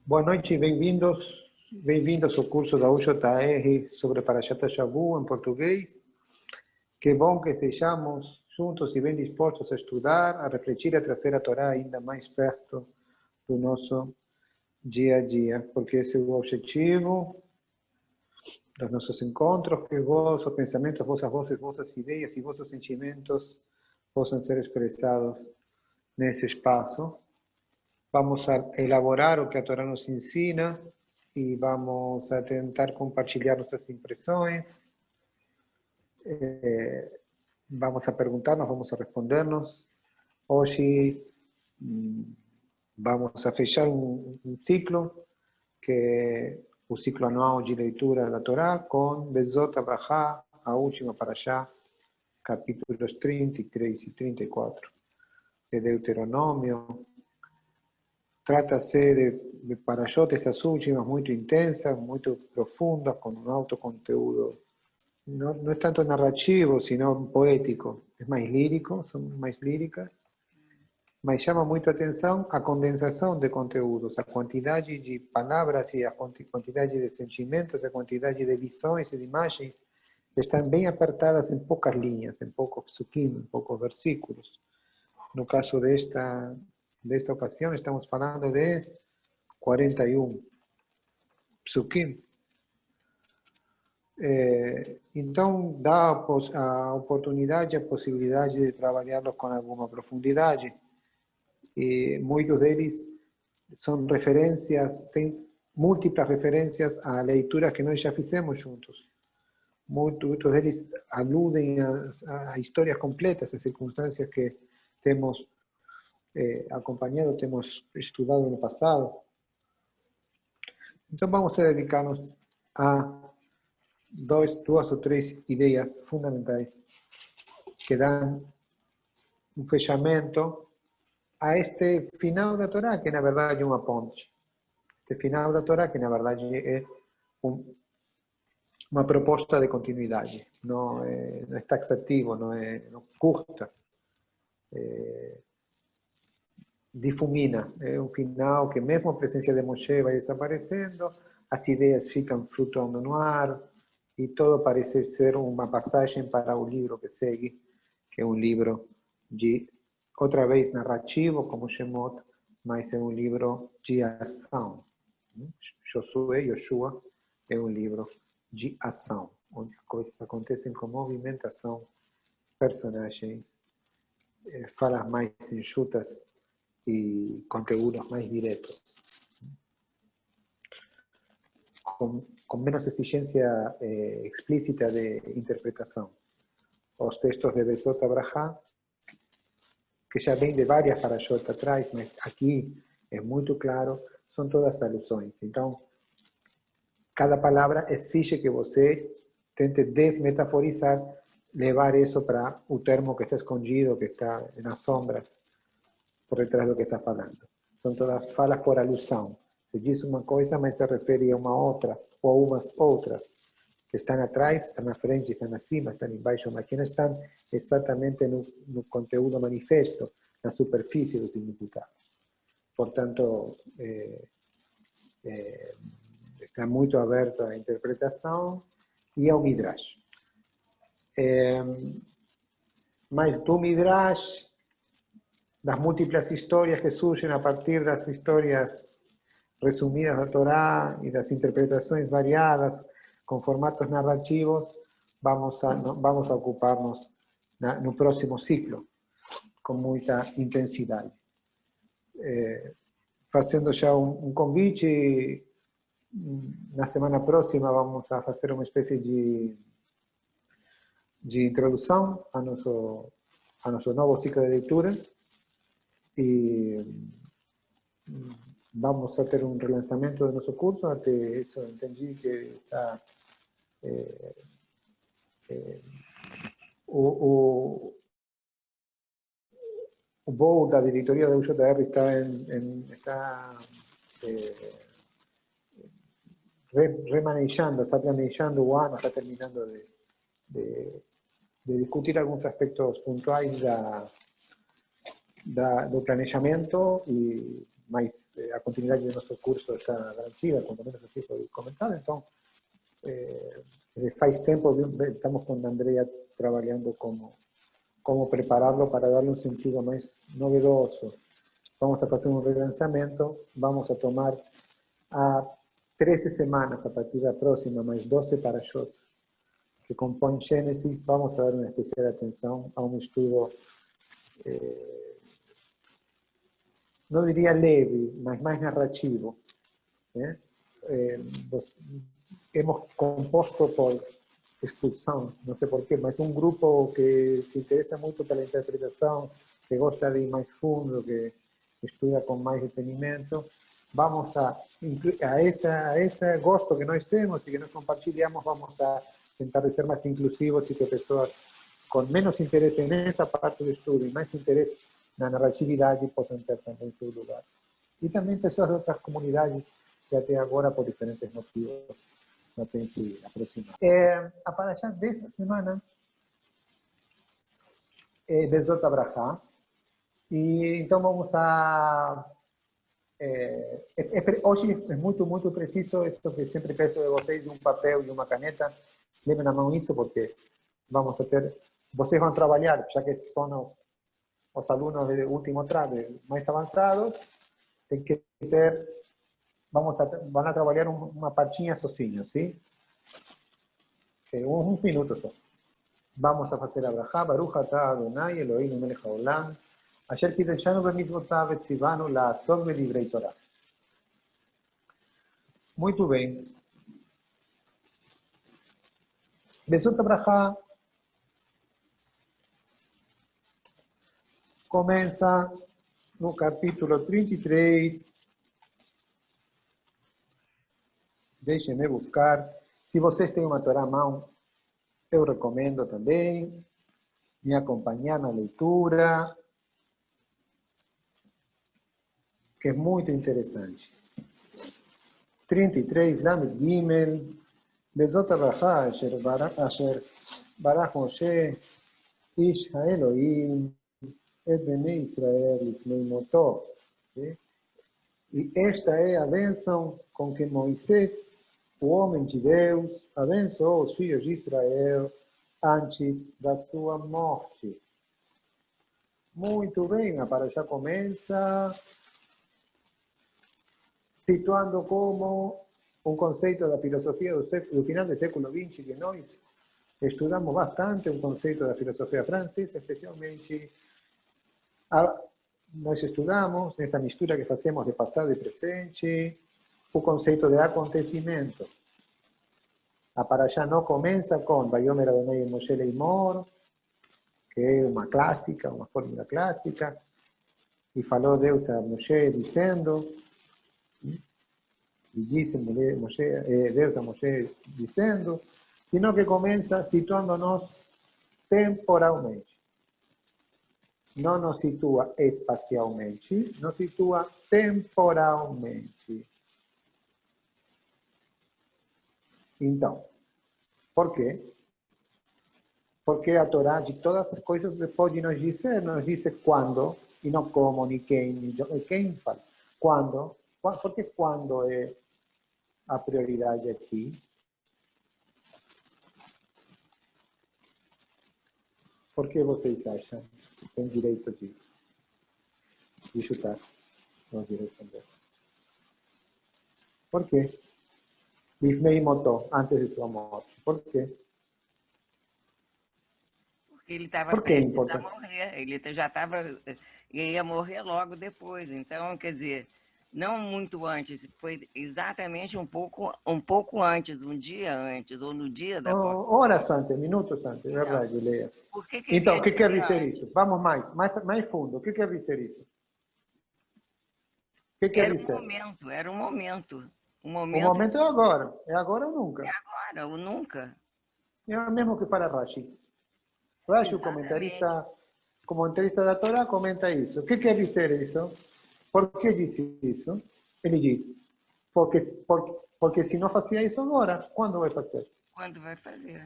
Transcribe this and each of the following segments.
Boa noite e bem-vindos ao curso da UJR sobre Parashat Shavu em português. Que bom que estejamos juntos e bem dispostos a estudar, a refletir e a trazer a Torá ainda mais perto do nosso dia a dia, porque esse é o objetivo dos nossos encontros, que vossos pensamentos, vossas vozes, vossas ideias e vossos sentimentos possam ser expressados nesse espaço. Vamos a elaborar o que a Torá nos ensina e vamos a tentar compartilhar nossas impressões. Vamos a perguntarnos, vamos a respondernos. Hoje vamos a fechar um ciclo, que é o ciclo anual de leitura da Torá, com Bezot Abrahá, a última Parashá, capítulos 33 e 34 de Deuteronômio. Trata-se de parashot, estas últimas, muito intensas, muito profundas, com um alto conteúdo. Não é tanto narrativo, sino poético. É mais lírico, são mais líricas. Mas chama muito a atenção a condensação de conteúdos, a quantidade de palavras e a quantidade de sentimentos, a quantidade de visões e de imagens estão bem apertadas em poucas linhas, em poucos psukim, em poucos versículos. No caso desta ocasião, estamos falando de 41 psukim. Então, dá a oportunidade, a possibilidade de trabalhá-los com alguma profundidade. E muitos deles são referências, têm múltiplas referências a leituras que nós já fizemos juntos. Muitos deles aludem a histórias completas, a circunstâncias que temos acompanhado, temos estudado no passado. Então vamos a dedicar-nos a duas ou três ideias fundamentais que dão um fechamento a este final da Torá, que na verdade é uma ponte. Este final da Torá, que na verdade é uma proposta de continuidade. Não é taxativo, não curta. Difumina. É um final que mesmo a presença de Moshe vai desaparecendo, as ideias ficam flutuando no ar, e todo parece ser uma passagem para o livro que segue, que é um livro de, outra vez, narrativo, como Shemot, mas é um livro de ação. Yoshua é um livro de ação, onde as coisas acontecem com movimentação, personagens, falas mais enxutas e conteúdos mais diretos, com menos eficiência explícita de interpretação. Os textos de Bezot Abrahá, que já vem de várias parashot atrás, mas aqui é muito claro, são todas alusões. Então, cada palavra exige que você tente desmetaforizar, levar isso para o termo que está escondido, que está nas sombras, por detrás do que está falando. São todas falas por alusão. Se diz uma coisa, mas se refere a uma outra, ou umas outras, que estão atrás, estão na frente, estão acima, estão embaixo, mas que não estão exatamente no conteúdo manifesto, na superfície do significado. Portanto, está muito aberto à interpretação e ao Midrash. Mas do Midrash, das múltiplas histórias que surgem a partir das histórias resumidas da Torá e das interpretações variadas com formatos narrativos, vamos a ocupar-nos no próximo ciclo, com muita intensidade. Fazendo já um convite, na semana próxima vamos a fazer uma espécie de introdução a nosso novo ciclo de leitura, e vamos a ter um relançamento do nosso curso. Até isso entendi que está o voo da diretoria da UJR está remanejando, está planejando o ano, está terminando de discutir alguns aspectos pontuais do planejamento, e mas a continuidade do nosso curso está garantida, quando menos assim foi comentado. Então, faz tempo estamos com a Andrea trabalhando como prepararlo para darle um sentido mais novedoso. Vamos a fazer um relançamento, vamos a tomar a 13 semanas a partir da próxima, mais 12 parashot, que compõem Gênesis. Vamos a dar uma especial atenção a um estudo, não diria leve, mas mais narrativo. Hemos composto por expulsão, não sei porquê, mas um grupo que se interessa muito pela interpretação, que gosta de ir mais fundo, que estuda com mais detenimento. Vamos a esse gosto que nós temos e que nós compartilhamos, vamos a tentar ser mais inclusivos e que pessoas com menos interesse nessa parte do estudo e mais interesse na narratividade possam ter também seu lugar. E também pessoas de outras comunidades que até agora, por diferentes motivos, não têm se aproximado. A parashá dessa semana é Bezot Abrahá. E então vamos a... hoje é muito preciso isso que sempre peço de vocês, um papel e uma caneta. Levem na mão isso, porque vamos a ter... Vocês vão trabalhar, já que são os alunos de último trade mais avançados, tem que ter... Vão a trabalhar uma partinha sozinhos, sim? Um minuto só. Vamos a fazer a Brachá, Baruch atah Adonai, Eloheinu melech haolam, asher קידשנו במצוותיו וציוונו לעסוק בדברי תורה. Muito bem. Bezot Abrahá começa no capítulo 33. Deixem-me buscar. Se vocês têm uma Torá à mão, eu recomendo também me acompanhar na leitura, que é muito interessante. 33, Lamed Gimel, Bezot Abrahá, Asher Barach Moshe, Ish HaElohim, Et Bnei Israel, Lifnei Moto. E esta é a bênção com que Moisés, o homem de Deus, abençoou os filhos de Israel antes da sua morte. Muito bem, a parashá começa situando como um conceito da filosofia do final do século XX, que nós estudamos bastante, um conceito da filosofia francesa, especialmente nós estudamos, nessa mistura que fazemos de passado e presente, o conceito de acontecimento. A parashá não começa com Vayomer Adonai Moshe Leimor, que é uma clássica, uma fórmula clássica, e falou Deus a Moshe dizendo, e disse Deus a Moshe dizendo, sino que começa situando-nos temporalmente. Não nos situa espacialmente, nos situa temporalmente. Então, por quê? Porque a Torá, de todas as coisas, pode nos dizer quando, e não como, nem quem fala. Quando, porque quando é a prioridade aqui? Por que vocês acham que tem direito de chutar? Não direito também. Por quê? Lifnei Moto, antes de sua morte. Por quê? Porque ele estava prestes a morrer. Ele já estava... Ele ia morrer logo depois. Então, quer dizer, não muito antes. Foi exatamente um pouco antes, um dia antes, ou no dia da morte. Horas antes, minutos antes, é verdade, Leia. Então, o que quer dizer isso? Vamos mais fundo. O que quer dizer isso? O que quer dizer? Era um momento. O momento é agora. É agora ou nunca? É agora ou nunca. É o mesmo que para Rashi. Rashi, o comentarista da Torá, comenta isso. O que quer dizer isso? Por que disse isso? Ele diz, porque se não fazia isso agora, quando vai fazer? Quando vai fazer.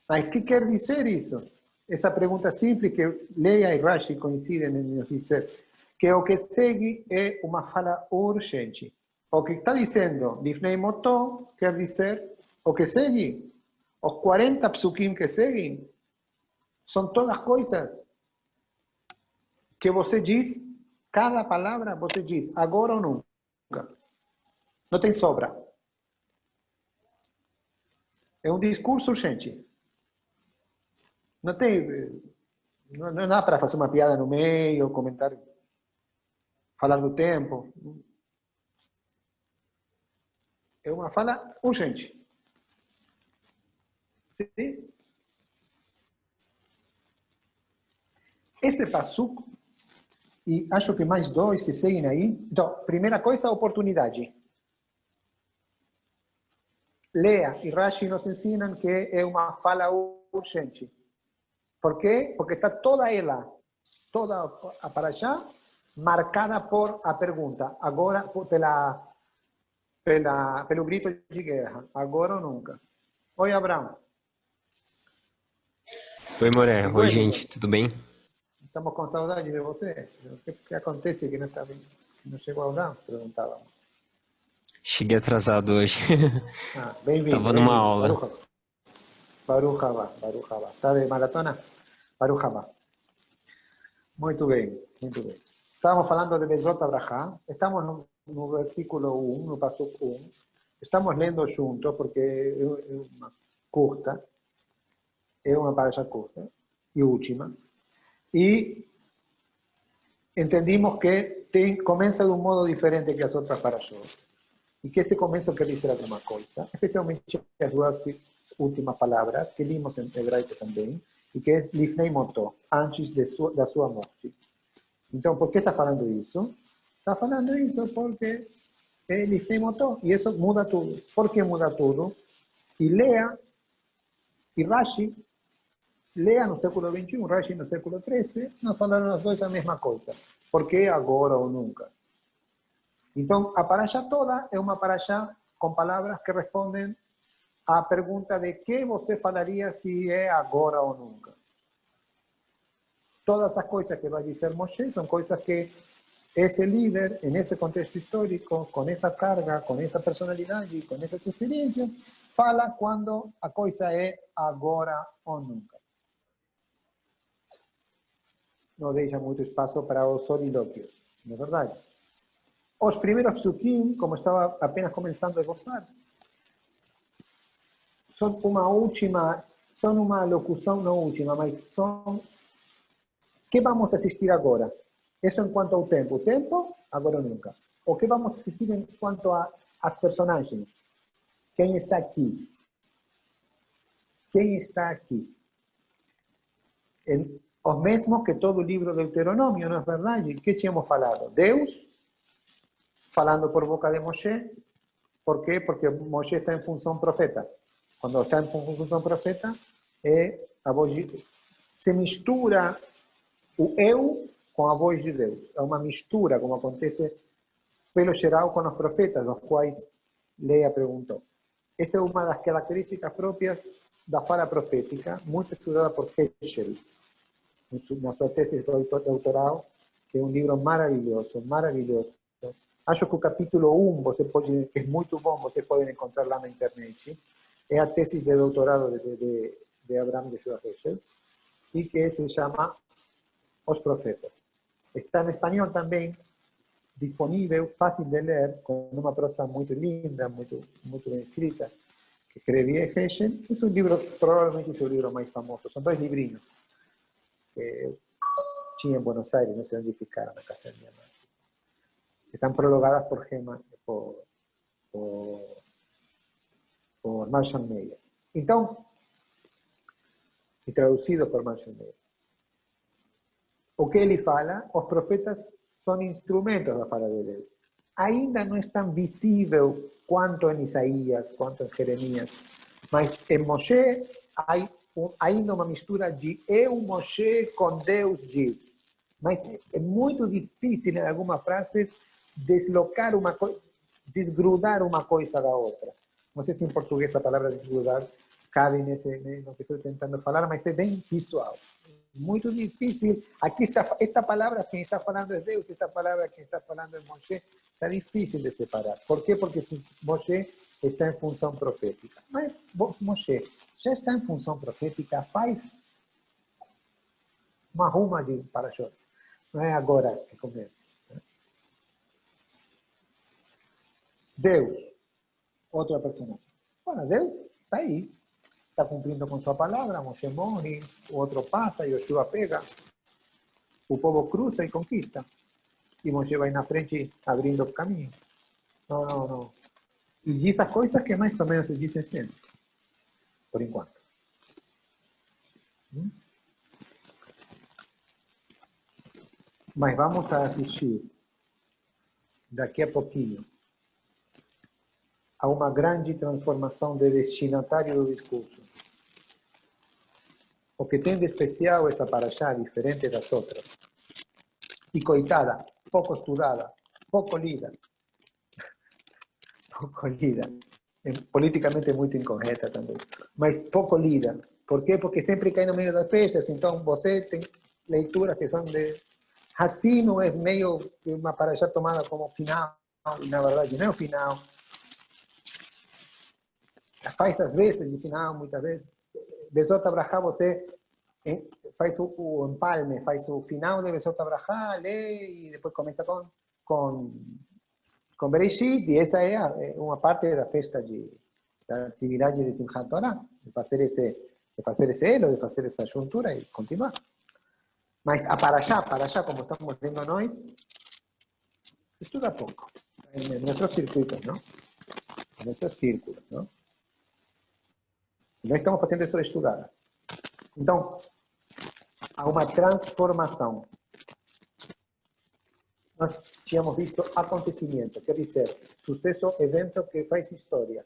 Mas o que quer dizer isso? Essa pergunta simples que Leia e Rashi coincidem em nos dizer. que o que segue é uma fala urgente. O que está dizendo Lifnei Motó quer dizer o que segue. Os 40 psukim que seguem são todas coisas que você diz, cada palavra você diz, agora ou nunca. Não tem sobra. É um discurso urgente. Não tem... Não é nada para fazer uma piada no meio, comentar, falar do tempo. É uma fala urgente. Sim? Esse passuco, e acho que mais dois que seguem aí. Então, primeira coisa, oportunidade. Lea e Rashi nos ensinam que é uma fala urgente. Por quê? Porque está toda ela, toda a parashá, marcada por a pergunta. Agora, pelo grito de guerra. Agora ou nunca. Oi, Abraão. Oi, Moré. Oi, gente. Tudo bem? Estamos com saudade de você. O que acontece que não está bem? Não chegou Abraão? Perguntávamos. Cheguei atrasado hoje. Bem-vindo. Estava numa aula. Baruch Haba. Está de maratona? Baruch Haba. Muito bem, muito bem. Estamos falando de Bezot Abrahá. Estamos no versículo 1, no passo 1. Estamos lendo juntos porque é uma curta. É uma parasha curta e última. E entendimos que começa de um modo diferente que as outras parashot. E que esse começo quer dizer alguma coisa. Especialmente as duas últimas palavras que limos em hebraico também. E que é Lifnei Motó, antes da sua morte. Então, por que está falando isso? Está falando isso porque é Lifnei Motó. E isso muda tudo. Por que muda tudo? E Lea e Rashi, Lea no século XXI, Rashi no século XIII, nos falaram os dois a mesma coisa. Por que agora ou nunca? Então, a parasha toda é uma parasha com palavras que respondem à pergunta de que você falaria se é agora ou nunca. Todas as coisas que vai dizer Moshe são coisas que esse líder, nesse contexto histórico, com essa carga, com essa personalidade, com essas experiências, fala quando a coisa é agora ou nunca. Não deixa muito espaço para os solilóquios, não é verdade? Os primeiros psukim, como estava apenas começando a gostar, são uma locução, não última, mas são... que vamos assistir agora? Isso em quanto ao tempo. O tempo, agora ou nunca. O que vamos assistir em quanto às personagens? Quem está aqui? Quem está aqui? Os mesmos que todo o livro do Deuteronômio, não é verdade? O que tínhamos falado? Deus, falando por boca de Moshe. Por quê? Porque Moshe está em função profeta. Quando está em função profeta, a voz se mistura o eu com a voz de Deus. É uma mistura, como acontece pelo geral com os profetas, dos quais Leia perguntou. Esta é uma das características próprias da fala profética, muito estudada por Heschel, na sua tese de doutorado, que é um livro maravilhoso, maravilhoso. Acho que o capítulo 1, que é muito bom, vocês podem encontrar lá na internet, é a tese de doutorado de Abraham Yeshua Heschel, e que se chama Os Profetas. Está em espanhol também, disponível, fácil de ler, com uma prosa muito linda, muito bem escrita, que escrevia Heschel. É um livro, provavelmente é o livro mais famoso. São dois livrinhos que tinha em Buenos Aires, não sei onde ficaram, na casa da minha mãe. Estão prologadas por Marshall Meyer. Então, e traduzido por Marshall Meyer. O que ele fala, os profetas são instrumentos da fala de Deus. Ainda não é tão visível quanto em Isaías, quanto em Jeremias, mas em Moshe há ainda uma mistura de eu, Moshe, com Deus diz. Mas é muito difícil, em algumas frases, deslocar uma coisa, desgrudar uma coisa da outra. Não sei se em português a palavra desgrudar cabe en lo que estoy intentando falar, mas é bem visual. Muito difícil. Aqui está, esta palavra, quem está falando é Deus, esta palavra, quem está falando é Moshe. Está difícil de separar. Por quê? Porque Moshe está em função profética. Mas Moshe já está em função profética, faz uma ruma de parashot. Não é agora que começa. Deus, outra personagem. Bueno, Deus está aí. Está cumprindo com sua palavra, Moshe morre, o outro passa, Yoshua pega, o povo cruza e conquista. E Moshe vai na frente abrindo o caminho. Não. E diz as coisas que mais ou menos se dizem sempre, por enquanto. Mas vamos assistir daqui a pouquinho a uma grande transformação de destinatário do discurso. O que tem de especial essa paraxá, diferente das outras, e coitada, pouco estudada, pouco lida, politicamente muito incorreta também, mas pouco lida. Por quê? Porque sempre cai no meio das festas, então você tem leituras que são de... Assim não é meio uma paraxá tomada como final, e na verdade não é o final. Faz às vezes, de final, muitas vezes. Besot Abrahá, você faz o empalme, faz o final de Besot Abrahá, lê e depois começa com Bereshit, e essa é uma parte da festa da atividade de Simchat Torah, de fazer esse elo, de fazer essa juntura e continuar. Mas a Parashá, como estamos lendo nós, estuda pouco, em nossos circuitos, não? Em nossos círculos, não? Nós estamos fazendo isso de estudar. Então, há uma transformação. Nós tínhamos visto acontecimento, quer dizer, sucesso, evento que faz história.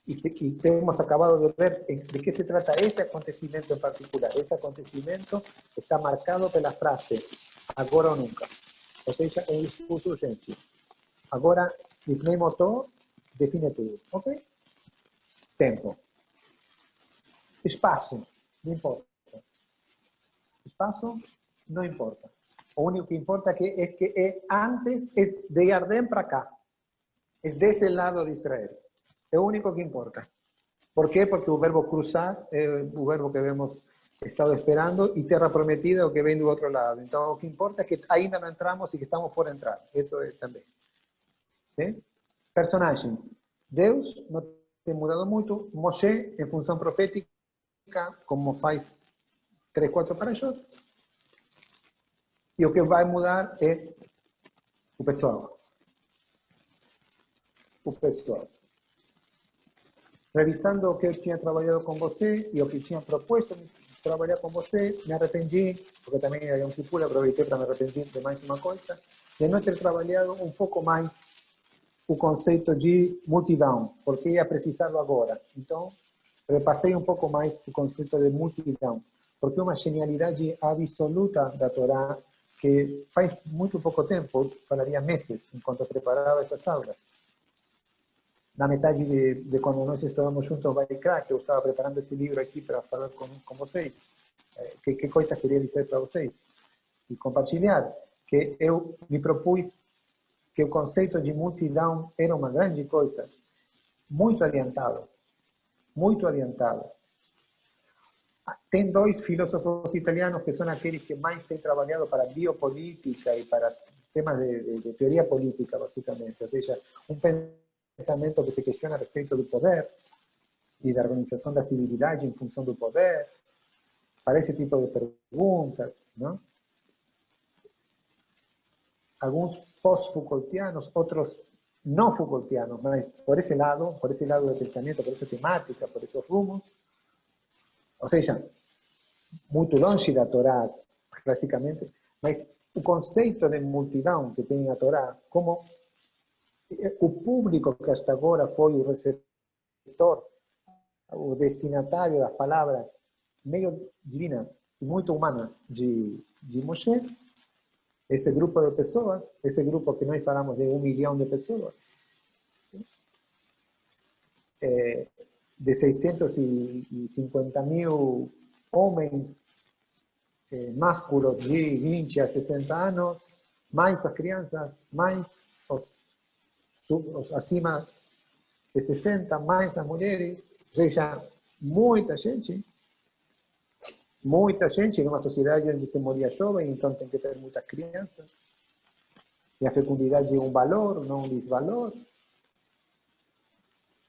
E temos acabado de ver de que se trata esse acontecimento em particular. Esse acontecimento está marcado pela frase agora ou nunca. Ou seja, é um discurso urgente. Agora, Lifnei Motó define tudo. Ok? Tempo. Espaço, não importa. Espaço, não importa. O único que importa que é antes de Jardín para cá. É desse lado de Israel. É o único que importa. Por quê? Porque o verbo cruzar é o verbo que hemos estado esperando e terra prometida é o que vem do outro lado. Então, o que importa é que ainda não entramos e que estamos por entrar. Isso é também. ¿Sí? Personagens. Deus não tem mudado muito. Moshe, em função profética, como faz 3, 4 parashot. E o que vai mudar é o pessoal. O pessoal. Revisando o que eu tinha trabalhado com você e o que tinha proposto trabalhar com você, me arrependi, porque também era um Kippur, aproveitei para me arrepender de mais uma coisa, de não ter trabalhado um pouco mais o conceito de multidão, porque ia precisá-lo agora. Então, repassei um pouco mais o conceito de multidão, porque é uma genialidade absoluta da Torá, que faz muito pouco tempo, falaria meses, enquanto preparava essas aulas. Na metade de quando nós estávamos juntos, Vaikra, que eu estava preparando esse livro aqui para falar com vocês, que coisas queria dizer para vocês, e compartilhar, que eu me propus que o conceito de multidão era uma grande coisa, muito adiantado, muito adiantado. Tem 2 filósofos italianos que são aqueles que mais têm trabalhado para biopolítica e para temas de teoria política, basicamente, ou seja, um pensamento que se questiona a respeito do poder e da organização da civilidade em função do poder, para esse tipo de perguntas, não? Alguns pós-Foucaultianos, outros não Foucaultianos, mas por esse lado de pensamento, por essa temática, por esses rumos, ou seja, muito longe da Torá, classicamente, mas o conceito de multidão que tem a Torá, como o público que hasta agora foi o receptor, o destinatário das palavras meio divinas e muito humanas de Moshe, esse grupo de pessoas, esse grupo que nós falamos de 1 milhão de pessoas, ¿sí? de 650.000 homens másculos de 20 a 60 anos, mais as crianças, mais os acima de 60, mais as mulheres, ou seja, muita gente, numa sociedade onde se moria jovem, então tem que ter muitas crianças, e a fecundidade é um valor, não um desvalor.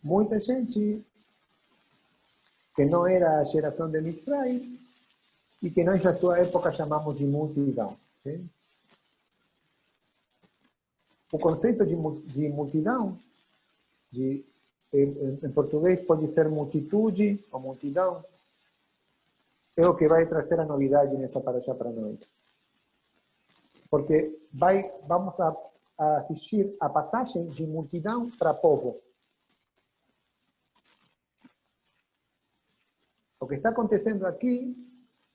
Muita gente que não era a geração de Mitzrayim, e que nós, na sua época, chamamos de multidão. Sim? O conceito de multidão, em português pode ser multitude ou multidão, é o que vai trazer a novidade nessa paraxá para nós. Porque vamos a assistir a passagem de multidão para povo. O que está acontecendo aqui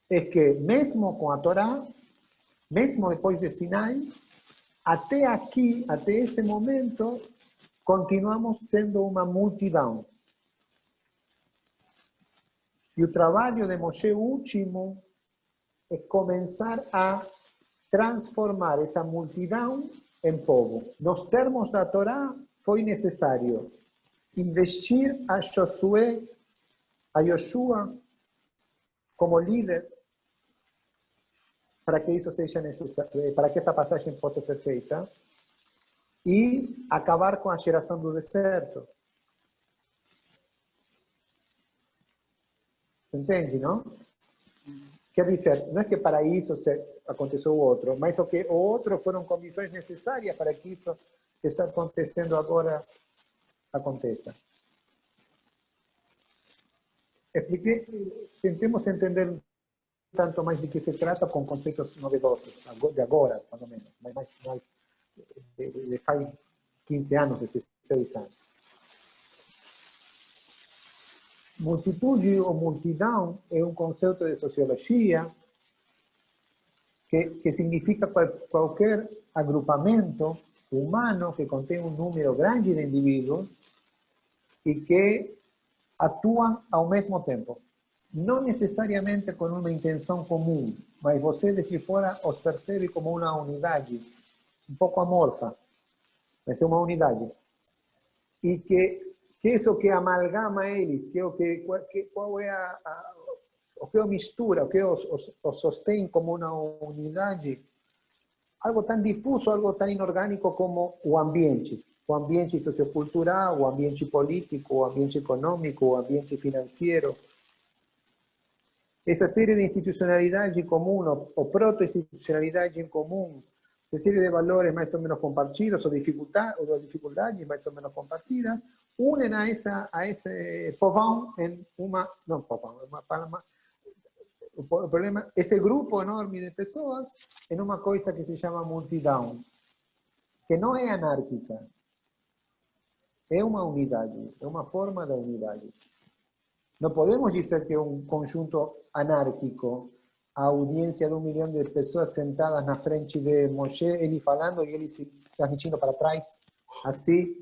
é que, mesmo com a Torá, mesmo depois de Sinai, até aqui, até esse momento, continuamos sendo uma multidão. E o trabalho de Moshe último é começar a transformar essa multidão em povo. Nos termos da Torá, foi necessário investir a Josué, a Yoshua, como líder, para que isso seja necessário, para que essa passagem possa ser feita, e acabar com a geração do deserto. Entende, não? Quer dizer, não é que para isso aconteceu o outro, mas o outro foram condições necessárias para que isso que está acontecendo agora aconteça. Tentemos entender tanto mais de que se trata com conceitos novedosos, de agora, pelo menos, mais de faz 15 anos, 16 anos. Multitude ou multidão é um conceito de sociologia que significa qualquer agrupamento humano que contém um número grande de indivíduos e que atuam ao mesmo tempo. Não necessariamente com uma intenção comum, mas você de fora os percebe como uma unidade, um pouco amorfa, mas é uma unidade. E que isso que amalgama eles, qual é o que os mistura, o que os sostém como uma unidade, algo tão difuso, algo tão inorgânico como o ambiente sociocultural, o ambiente político, o ambiente econômico, o ambiente financeiro. Essa série de institucionalidade comum, ou proto-institucionalidade em comum, essa série de valores mais ou menos compartidos, ou dificuldades mais ou menos compartidas, unem a esse povão em uma... Não povão, o problema, esse grupo enorme de pessoas em uma coisa que se chama multidão, que não é anárquica, é uma unidade, é uma forma da unidade. Não podemos dizer que é um conjunto anárquico, a audiência de 1 milhão de pessoas sentadas na frente de Moshe, ele falando e ele se transmitindo para trás, assim,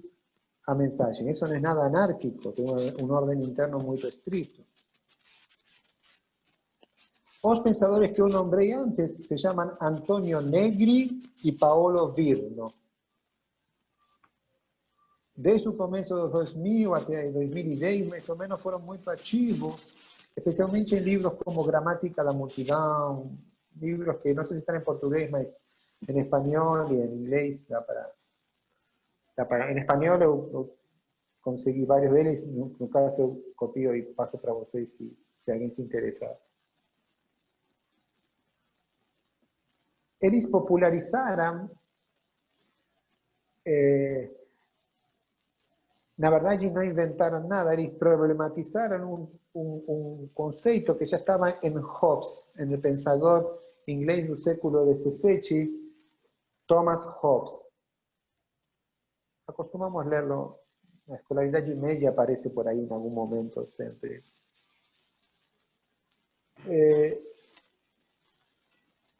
a mensagem. Isso não é nada anárquico, tem um ordem interno muito estrito. Os pensadores que eu nombrei antes se chamam Antonio Negri e Paolo Virno. Desde o começo dos 2000 até 2010, mais ou menos, foram muito ativos, especialmente em livros como Gramática da Multidão, livros que não sei se estão em português, mas em espanhol e em inglês dá para... Em espanhol eu consegui vários deles, no caso eu copio e passo para vocês se alguém se interessar. Eles popularizaram, na verdade não inventaram nada, eles problematizaram um conceito que já estava em Hobbes, em el pensador inglês do século XVII, Thomas Hobbes. Acostumamos lerlo, na escolaridade média aparece por aí em algum momento sempre.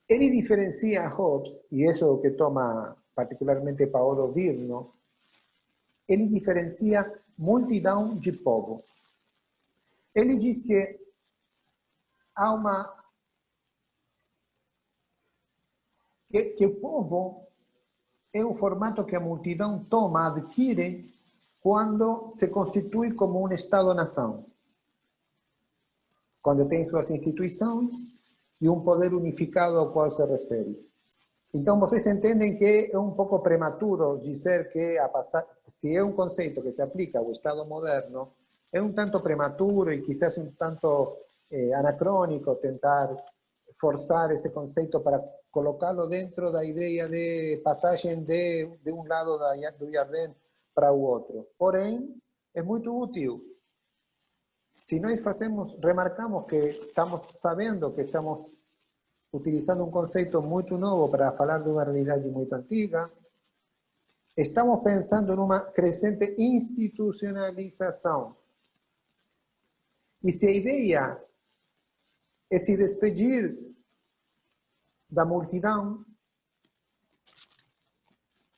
Ele diferencia a Hobbes, e isso é o que toma particularmente Paolo Virno, ele diferencia multidão de povo. Ele diz que há que o povo é o formato que a multidão toma, adquire, quando se constitui como um Estado-nação. Quando tem suas instituições e um poder unificado ao qual se refere. Então, vocês entendem que é um pouco prematuro dizer que, se é um conceito que se aplica ao Estado moderno, é um tanto prematuro e quizás um tanto anacrônico tentar forçar esse conceito para colocá-lo dentro da ideia de passagem de um lado do Jardim para o outro. Porém, é muito útil. Se nós remarcamos que estamos sabendo que estamos utilizando um conceito muito novo para falar de uma realidade muito antiga, estamos pensando em uma crescente institucionalização. E se a ideia é se despedir da multidão,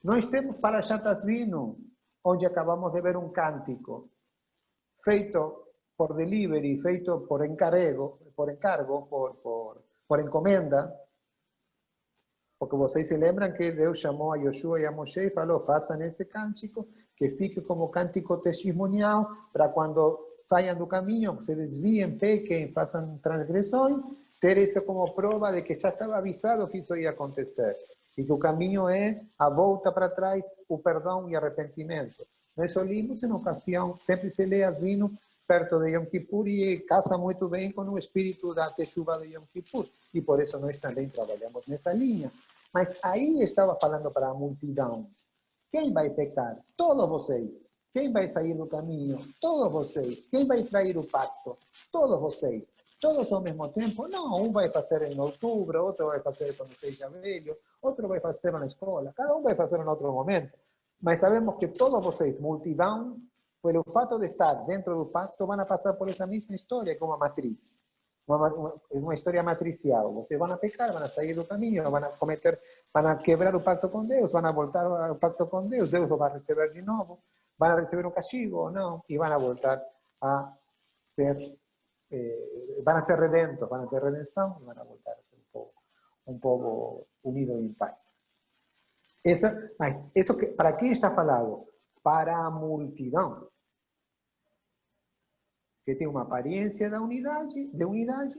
nós temos Parashat Azino, onde acabamos de ver um cântico feito por delivery, feito por encargo, por encomenda, porque vocês se lembram que Deus chamou a Yoshua e a Moshe e falou: façam esse cântico, que fique como cântico testemunhal, para quando saiam do caminho, se desviem, pequem, façam transgressões, ter isso como prova de que já estava avisado que isso ia acontecer. E que o caminho é a volta para trás, o perdão e arrependimento. Nós ouvimos em ocasião, sempre se lê Azino perto de Yom Kippur e casa muito bem com o espírito da Teshuvah de Yom Kippur. E por isso nós também trabalhamos nessa linha. Mas aí estava falando para a multidão. Quem vai pecar? Todos vocês. Quem vai sair do caminho? Todos vocês. Quem vai trair o pacto? Todos vocês. Todos ao mesmo tempo? Não, um vai fazer em outubro, outro vai fazer quando seja velho, outro vai fazer na escola. Cada um vai fazer em outro momento. Mas sabemos que todos vocês, multidão, pelo fato de estar dentro do pacto, vão passar por essa mesma história, como uma matriz. Uma história matricial. Vocês vão pecar, vão sair do caminho, vão quebrar o pacto com Deus, vão voltar ao pacto com Deus, Deus os vai receber de novo, vão receber um castigo ou não, e vão voltar a ter, vão ser redentos, vão ter redenção, e vão voltar a ser um povo unido em paz. Mas isso para quem está falado? Para a multidão, que tem uma aparência de unidade,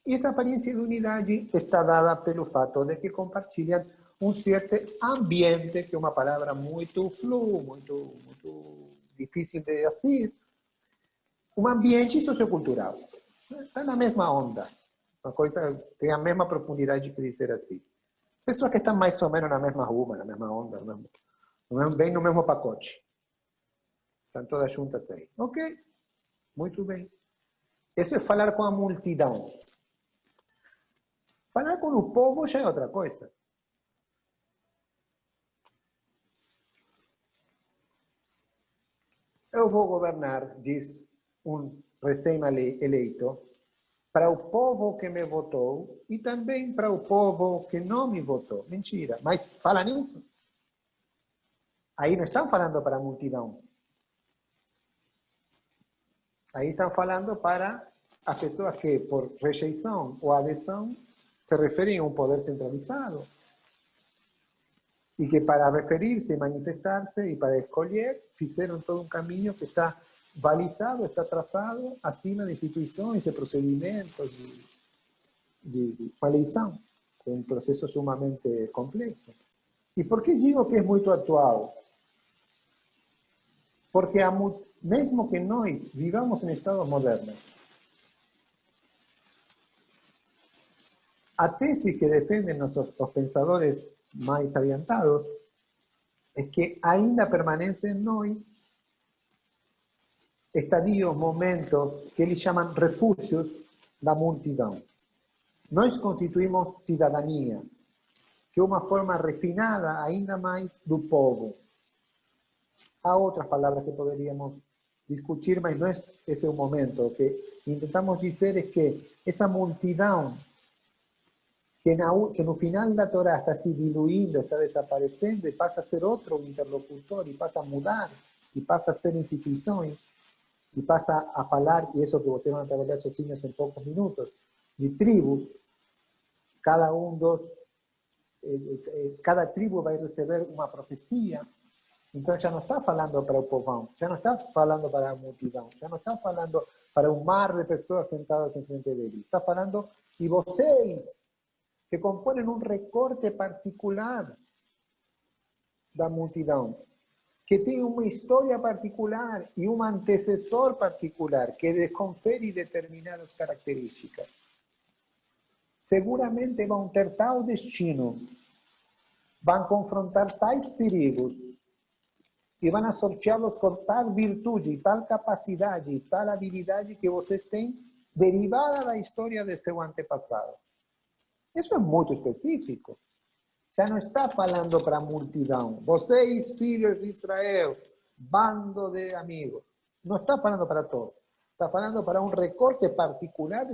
e essa aparência de unidade está dada pelo fato de que compartilham um certo ambiente, que é uma palavra muito muito difícil de dizer, um ambiente sociocultural. Está na mesma onda, uma coisa tem a mesma profundidade que dizer assim. Pessoas que estão mais ou menos na mesma rua, na mesma onda, bem no mesmo pacote. Estão todas juntas aí. Ok? Muito bem. Isso é falar com a multidão. Falar com o povo já é outra coisa. Eu vou governar, diz um recém-eleito, para o povo que me votou e também para o povo que não me votou. Mentira. Mas fala nisso. Aí não estão falando para a multidão. Aí estão falando para as pessoas que, por rejeição ou adesão, se referem a um poder centralizado. E que para referir-se, manifestar-se e para escolher, fizeram todo um caminho que está balizado, está traçado acima de instituições, de procedimentos, de uma eleição. É um processo sumamente complexo. E por que digo que é muito atual? Porque mesmo que nós vivamos em estados modernos, a tese que defendem os pensadores mais adiantados é que ainda permanecem em nós estadios, momentos que eles chamam refúgios da multidão. Nós constituímos cidadania, que é uma forma refinada ainda mais do povo. Há outras palavras que poderíamos discutir, mas não é esse o momento. O que intentamos dizer é que essa multidão, que no final da Torá está se diluindo, está desaparecendo, e passa a ser outro interlocutor, e passa a mudar, e passa a ser instituições, e passa a falar, e isso que vocês vão trabalhar sozinhos em poucos minutos, de tribos, cada tribo vai receber uma profecia. Então já não está falando para o povão, já não está falando para a multidão, já não está falando para um mar de pessoas sentadas em frente dele. Está falando, e vocês, que compõem um recorte particular da multidão, que tem uma história particular e um antecessor particular que lhes confere determinadas características, seguramente vão ter tal destino, vão confrontar tais perigos, e vão sorteá-los com tal virtude, e tal capacidade, e tal habilidade que vocês têm derivada da história de seu antepassado. Isso é muito específico. Já não está falando para a multidão. Vocês, filhos de Israel, bando de amigos. Não está falando para todos. Está falando para um recorte particular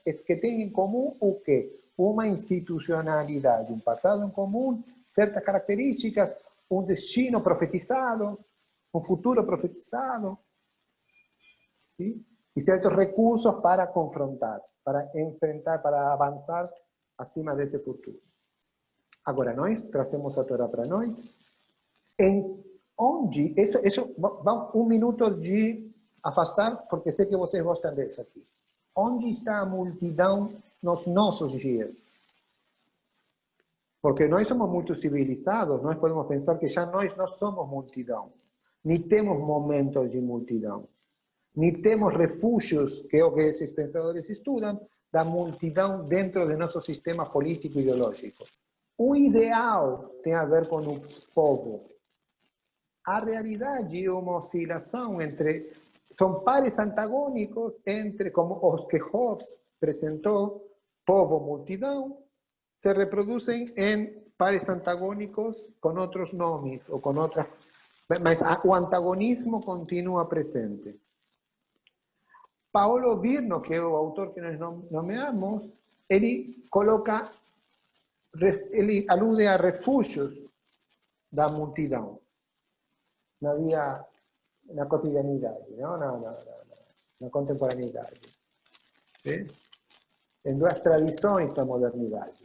que tem em comum o quê? Uma institucionalidade, um passado em comum, certas características, um destino profetizado, um futuro profetizado, ¿sí? E certos recursos para confrontar, para enfrentar, para avançar acima desse futuro. Agora, nós trazemos a Torá para nós, em onde, vamos um minuto de afastar, porque sei que vocês gostam disso aqui. Onde está a multidão nos nossos dias? Porque nós somos muito civilizados, nós podemos pensar que já nós não somos multidão, nem temos momentos de multidão, nem temos refúgios, que é o que esses pensadores estudam, da multidão dentro do nosso sistema político e ideológico. O ideal tem a ver com o povo. A realidade é uma oscilação entre, são pares antagônicos entre, como os que Hobbes apresentou, povo-multidão, se reproduzem em pares antagônicos com outros nomes, ou com outras, mas o antagonismo continua presente. Paulo Virno, que é o autor que nós nomeamos, ele alude a refúgios da multidão na cotidianidade, não? na contemporaneidade. ¿Sí? Em duas tradições da modernidade.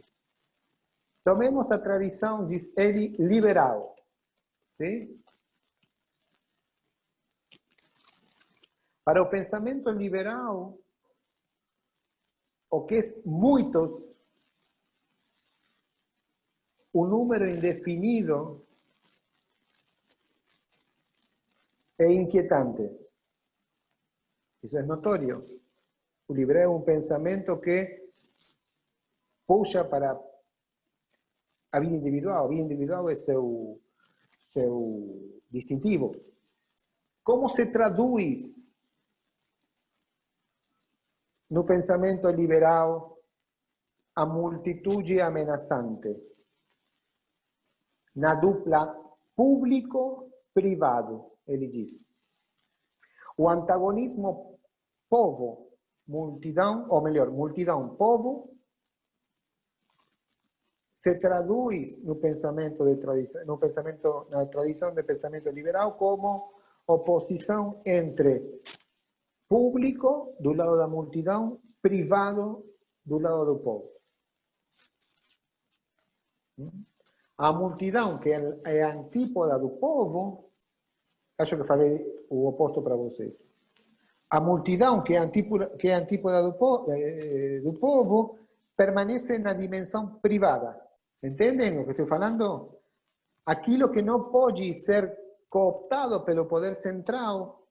Tomemos a tradição, diz ele, liberal. ¿Sí? Para o pensamento liberal, o que é muitos, um número indefinido, é inquietante. Isso é notório. O liberal é um pensamento que puxa para a vida individual. A vida individual é seu distintivo. Como se traduz no pensamento liberal a multitude ameaçante? Na dupla público-privado, ele diz. O antagonismo povo-multidão, ou melhor, multidão-povo, se traduz no pensamento de tradição, na tradição de pensamento liberal como oposição entre público do lado da multidão, privado do lado do povo. A multidão, que é a antípoda do povo, acho que falei o oposto para vocês. A multidão, que é a antípoda do povo, permanece na dimensão privada. Entendem o que estou falando? Aquilo que não pode ser cooptado pelo poder central,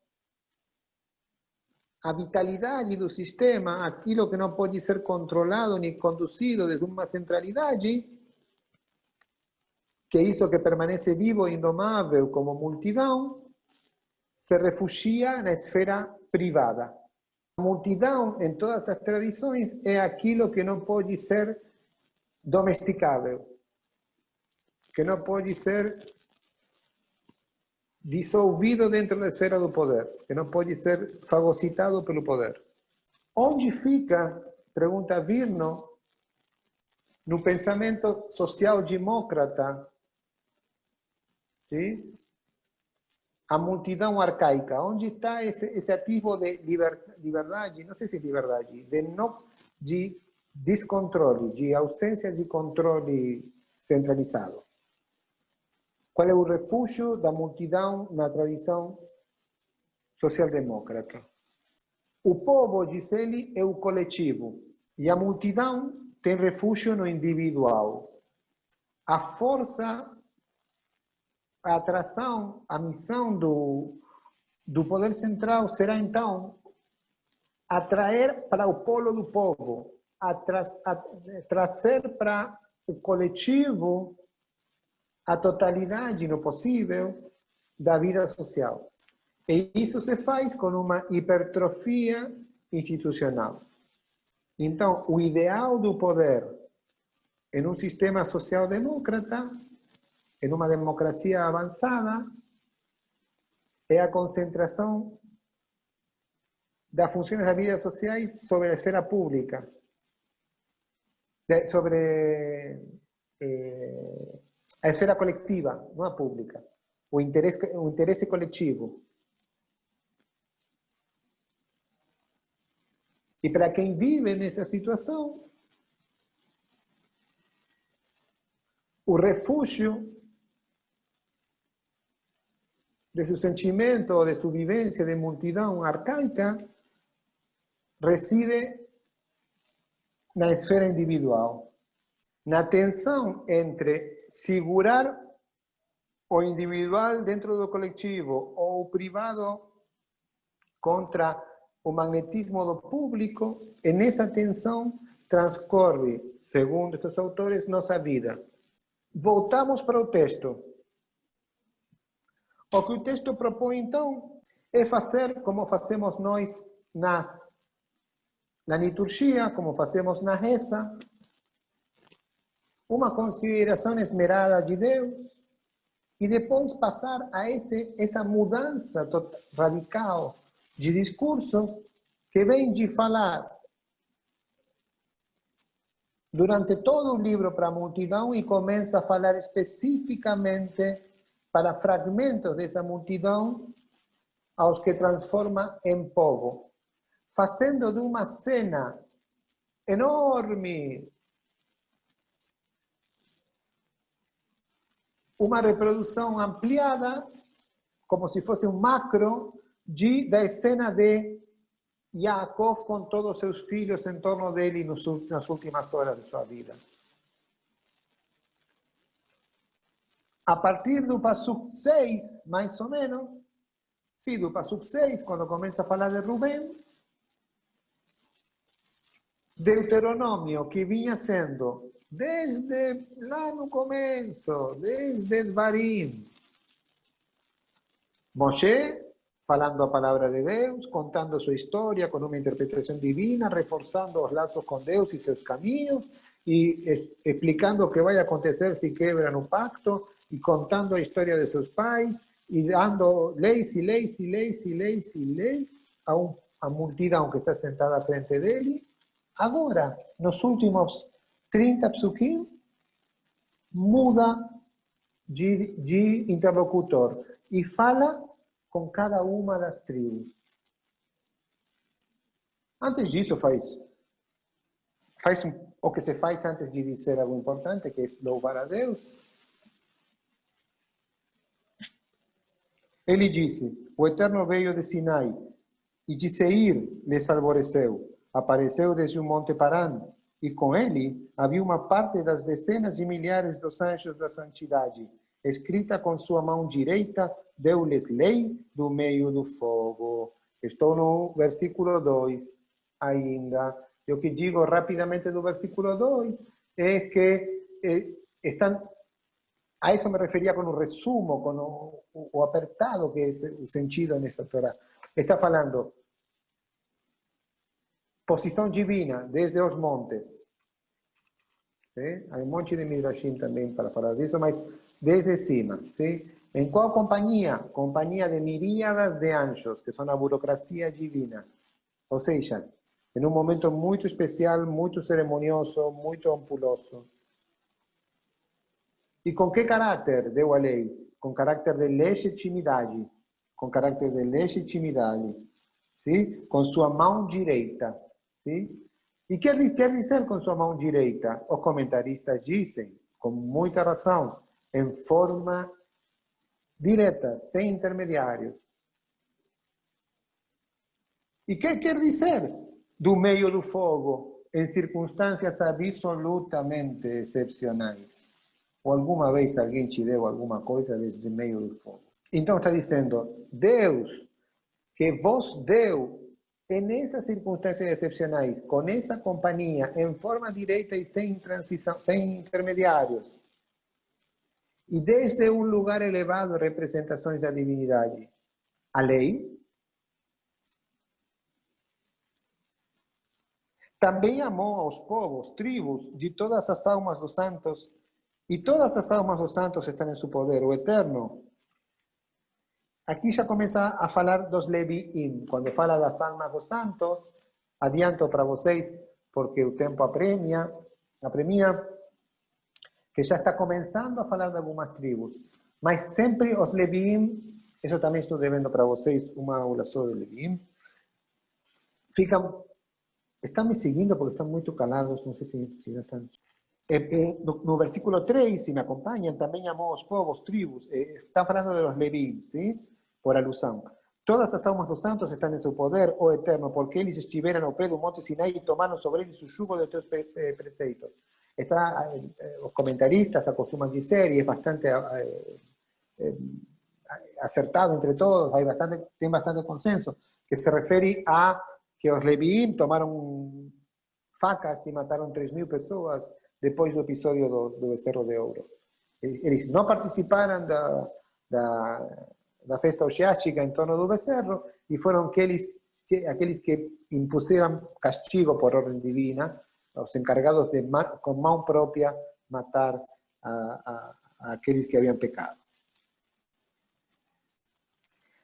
a vitalidade do sistema, aquilo que não pode ser controlado nem conduzido desde uma centralidade, que é isso que permanece vivo e indomável como multidão, se refugia na esfera privada. A multidão, em todas as tradições, é aquilo que não pode ser domesticável, que não pode ser dissolvido dentro da esfera do poder, que não pode ser fagocitado pelo poder. Onde fica, pergunta Virno, no pensamento social-demócrata, ¿sí? a multidão arcaica? Onde está esse atisbo de liberdade, não sei se é liberdade, de descontrole, de ausência de controle centralizado? Qual é o refúgio da multidão na tradição social-democrata? O povo, diz ele, é o coletivo, e a multidão tem refúgio no individual. A força, a atração, a missão do poder central será, então, atrair para o polo do povo, trazer para o coletivo a totalidade, no possível, da vida social. E isso se faz com uma hipertrofia institucional. Então, o ideal do poder em um sistema social-democrata, em uma democracia avançada, é a concentração das funções das vidas sociais sobre a esfera pública, sobre a esfera coletiva, não a pública, o interesse coletivo. E para quem vive nessa situação, o refúgio de seu sentimento ou de sua vivência de multidão arcaica reside na esfera individual, na tensão entre segurar o individual dentro do coletivo ou o privado contra o magnetismo do público, e nessa tensão transcorre, segundo estes autores, nossa vida. Voltamos para o texto. O que o texto propõe, então, é fazer como fazemos nós na liturgia, como fazemos na reza, uma consideração esmerada de Deus, e depois passar a essa mudança radical de discurso que vem de falar durante todo o livro para a multidão e começa a falar especificamente para fragmentos dessa multidão aos que transforma em povo, fazendo de uma cena enorme uma reprodução ampliada, como se fosse um macro, da cena de Yaakov com todos os seus filhos em torno dele nas últimas horas de sua vida. A partir do Pasuk 6, mais ou menos, sim, do Pasuk 6, quando começa a falar de Rubem, Deuteronômio, que vinha sendo, desde lá no começo, desde Dvarim, Moshe falando a palavra de Deus, contando sua história com uma interpretação divina, reforçando os laços com Deus e seus caminhos, e explicando o que vai acontecer se quebram o pacto, e contando a história de seus pais, e dando leis e leis e leis e leis e leis a multidão que está sentada à frente dele. Agora, nos últimos 30 psukim, muda de interlocutor e fala com cada uma das tribos. Antes disso, faz o que se faz antes de dizer algo importante, que é louvar a Deus. Ele disse: o Eterno veio de Sinai, e de Seir lhes alvoreceu. Apareceu desde o Monte Paran, e com ele havia uma parte das dezenas de milhares dos anjos da santidade. Escrita com sua mão direita, deu-lhes lei do meio do fogo. Estou no versículo 2 ainda. E o que digo rapidamente do versículo 2 é que a isso me referia com o resumo, com o apertado que é o sentido nessa Torá. Está falando posição divina desde os montes. ¿Sí? Há um monte de midrashim também para falar disso, mas desde cima. ¿Sí? Em qual companhia? Companhia de miríadas de anjos, que são a burocracia divina. Ou seja, em um momento muito especial, muito cerimonioso, muito ampuloso. E com que caráter deu a lei? Com caráter de legitimidade. com caráter de legitimidade, sim? Com sua mão direita. Sim? E quer dizer com sua mão direita? Os comentaristas dizem, com muita razão, em forma direta, sem intermediários. E que quer dizer do meio do fogo, em circunstâncias absolutamente excepcionais? Ou alguma vez alguém te deu alguma coisa desde meio do fogo? Então está dizendo, Deus, que vos deu, nessas circunstâncias excepcionais, com essa companhia, em forma direta e sem transição, sem intermediários, e desde um lugar elevado, representações da divindade, a lei, também amou aos povos, tribos, de todas as almas dos santos, e todas as almas dos santos estão em seu poder, o Eterno. Aqui já começa a falar dos Leviim. Quando fala das almas dos santos, adianto para vocês, porque o tempo apremia, que já está começando a falar de algumas tribos. Mas sempre os Leviim, isso também estou devendo para vocês, uma aula só de Leviim, estão me seguindo porque estão muito calados, não sei se já estão... No versículo 3, se me acompanham, também amou os povos, tribos, está falando de los Leviim, ¿sí? Por alusão. Todas as almas dos santos estão em seu poder, ó Eterno, porque eles estiveram ao pé do monte Sinai e tomaram sobre eles o jugo de teus preceitos. Os comentaristas acostumam dizer, e é bastante acertado entre todos, tem bastante consenso, que se refere a que os Leviim tomaram facas e mataram 3.000 pessoas depois do episódio do Becerro de Ouro. Eles não participaram da festa oxiástica em torno do becerro e foram aqueles que impuseram castigo por ordem divina, os encargados de, com mão própria, matar aqueles que haviam pecado.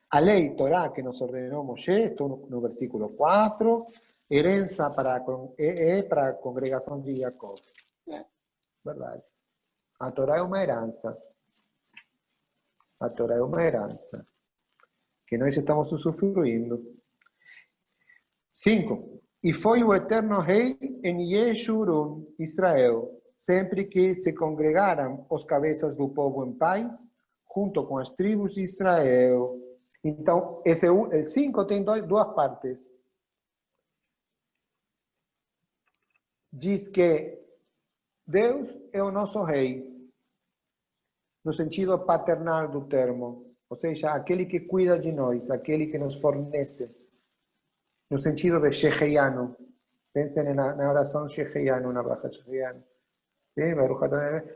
A lei Torá que nos ordenou Moshe, estou no versículo 4, herança para a congregação de Jacob. Verdade. A Torá é uma herança. A Torá é uma herança que nós estamos usufruindo. 5. E foi o eterno rei em Yeshurun, Israel, sempre que se congregaram os cabeças do povo em paz, junto com as tribos de Israel. Então, o 5 tem duas partes. Diz que Deus é o nosso rei, no sentido paternal do termo, ou seja, aquele que cuida de nós, aquele que nos fornece, no sentido de Sheheyanu. Pensem na oração Sheheyanu, na bracha Sheheyanu.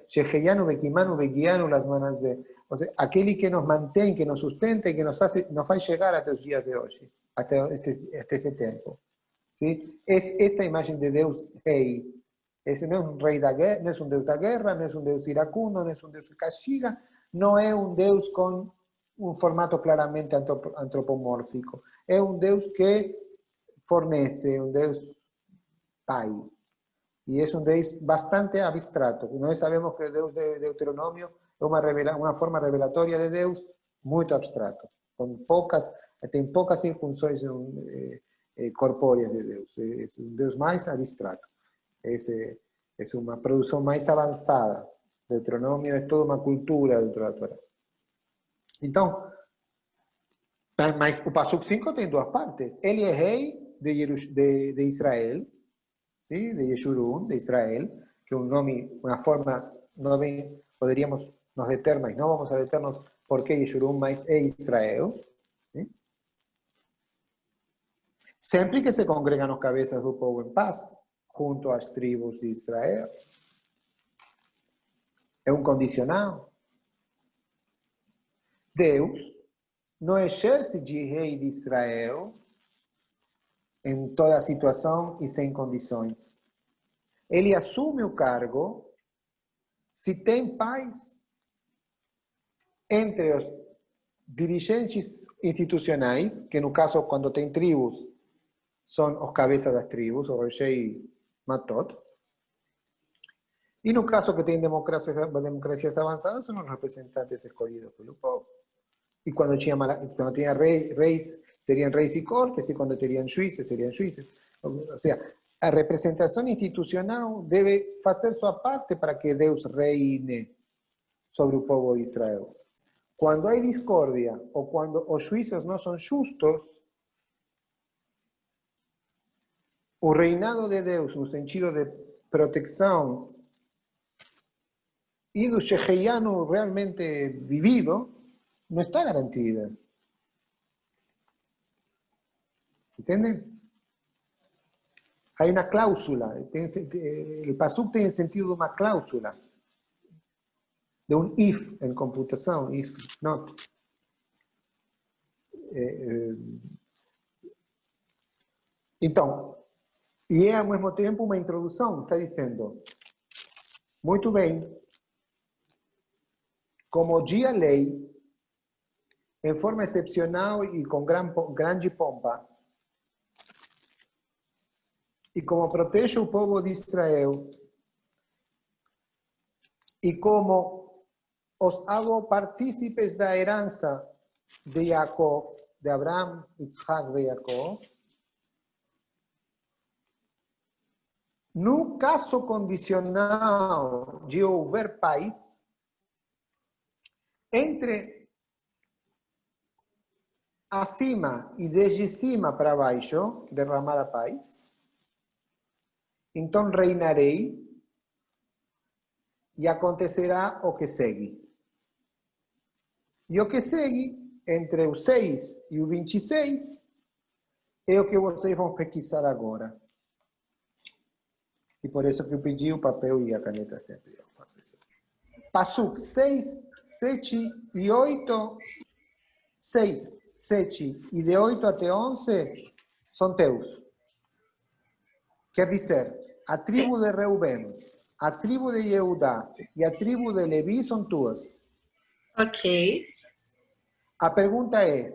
Sheheyanu, Bekimanu, Bekianu, las manas de... Ou seja, aquele que nos mantém, que nos sustenta e que nos faz chegar até os dias de hoje, até este tempo. ¿Sí? Esta imagem de Deus rei. Esse não é um rei da guerra, não é um Deus da guerra, não é um Deus iracundo, não é um Deus que castiga, não é um Deus com um formato claramente antropomórfico. É um Deus que fornece, um Deus pai. E é um Deus bastante abstrato. Nós sabemos que o Deus de Deuteronômio é uma forma revelatória de Deus muito abstrato, tem poucas circunções corpóreas de Deus. É um Deus mais abstrato. É uma produção mais avançada. O Deuteronômio é toda uma cultura dentro da Torá. Então, mas o Pasuk 5 tem duas partes. Ele é rei de Israel, ¿sí? De Yeshurun, de Israel, que é um nome, uma forma, poderíamos nos deter, mas não vamos a deternos porque Yeshurun, mas é Israel. ¿Sí? Sempre que se congregam os cabeças do povo em paz, junto às tribos de Israel. É um condicional. Deus não exerce de rei de Israel em toda situação e sem condições. Ele assume o cargo se tem paz entre os dirigentes institucionais, que no caso, quando tem tribos, são os cabeças das tribos, o Rei Matot. E no caso que tem democracias avançadas, são os representantes escolhidos pelo povo. E quando tinha reis, seriam reis e cortes, e quando teriam juízes, seriam juízes. Ou seja, a representação institucional deve fazer sua parte para que Deus reine sobre o povo de Israel. Quando há discórdia, ou quando os juízos não são justos, o reinado de Deus, no sentido de proteção e do sheheyano realmente vivido, não está garantida. ¿Entienden? Hay una cláusula, el pasuk tiene el sentido de una cláusula, de un if en computación, if not. Então, e é ao mesmo tempo uma introdução, está dizendo, muito bem, como dia lei, em forma excepcional e com grande pompa, e como protege o povo de Israel, e como os hago partícipes da herança de Jacob, de Abraham, Isaac e Jacob, no caso condicional de houver paz, entre acima e desde cima para baixo, derramar a paz, então reinarei e acontecerá o que segue. E o que segue, entre o 6 e o 26, é o que vocês vão pesquisar agora. E por isso que eu pedi o papel e a caneta sempre. Eu faço isso. Pasuk 6, 7 e 8. 6, 7 e de 8 até 11 são teus. Quer dizer, a tribo de Reuben, a tribo de Jehudá e a tribo de Levi são tuas. Ok. A pergunta é,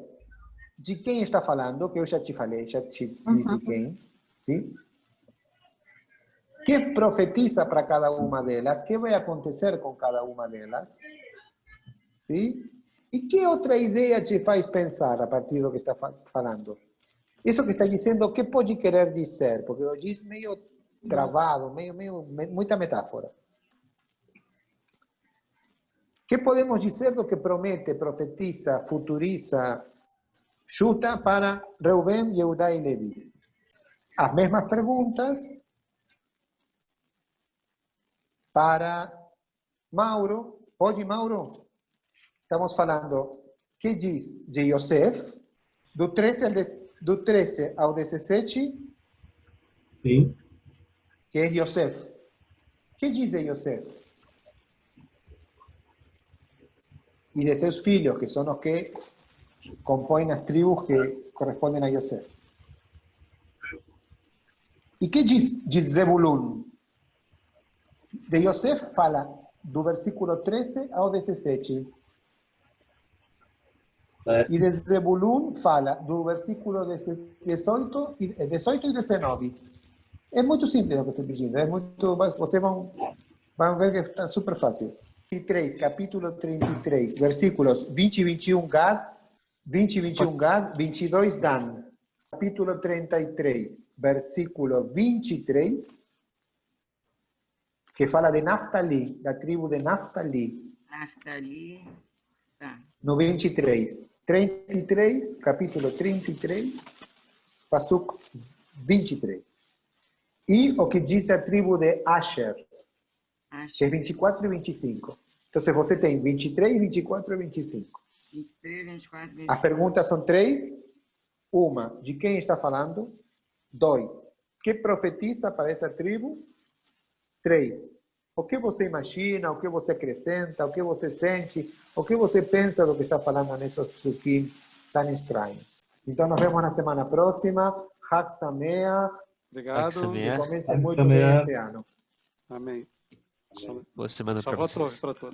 de quem está falando? Que eu já te falei, já te disse quem. Sim? Que profetiza para cada uma delas? Que vai acontecer com cada uma delas? Sim? E que outra ideia te faz pensar a partir do que está falando? Isso que está dizendo, o que pode querer dizer? Porque eu disse meio travado, muita metáfora. O que podemos dizer do que promete, profetiza, futuriza, chuta para Reuben, Jehudá e Levi? As mesmas perguntas para Mauro. Pode, Mauro? Estamos falando, que diz de Yosef, do 13 ao 17? Sim. Que é Yosef. Que diz de Yosef? E de seus filhos, que são os que compõem as tribos que correspondem a Yosef. E que diz de Zebulun? De Yosef fala do versículo 13 ao 17. E de Zebulun fala do versículo 18 e 19. É muito simples o que estou pedindo. É muito, vocês vão ver que está super fácil. 33, capítulo 33, versículos 20 e 21 Gad, 20 e 21 Gad, 22 Dan. Capítulo 33, versículo 23, que fala de Naftali, da tribo de Naftali. Naftali, tá. No 23. 33, capítulo 33, pasuk 23. E o que diz a tribo de Asher, que é 24 e 25. Então, você tem 23, 24 e 25. 23, 24, 25. As perguntas são três. Uma, de quem está falando? 2, que profetiza para essa tribo? 3, o que você imagina, o que você acrescenta, o que você sente, o que você pensa do que está falando nesses psukim tão estranhos. Então, nos vemos na semana próxima. Chag Sameach. Obrigado. Que comece muito bem esse ano. Amém. Boa semana para Shavua vocês. Tov para todos.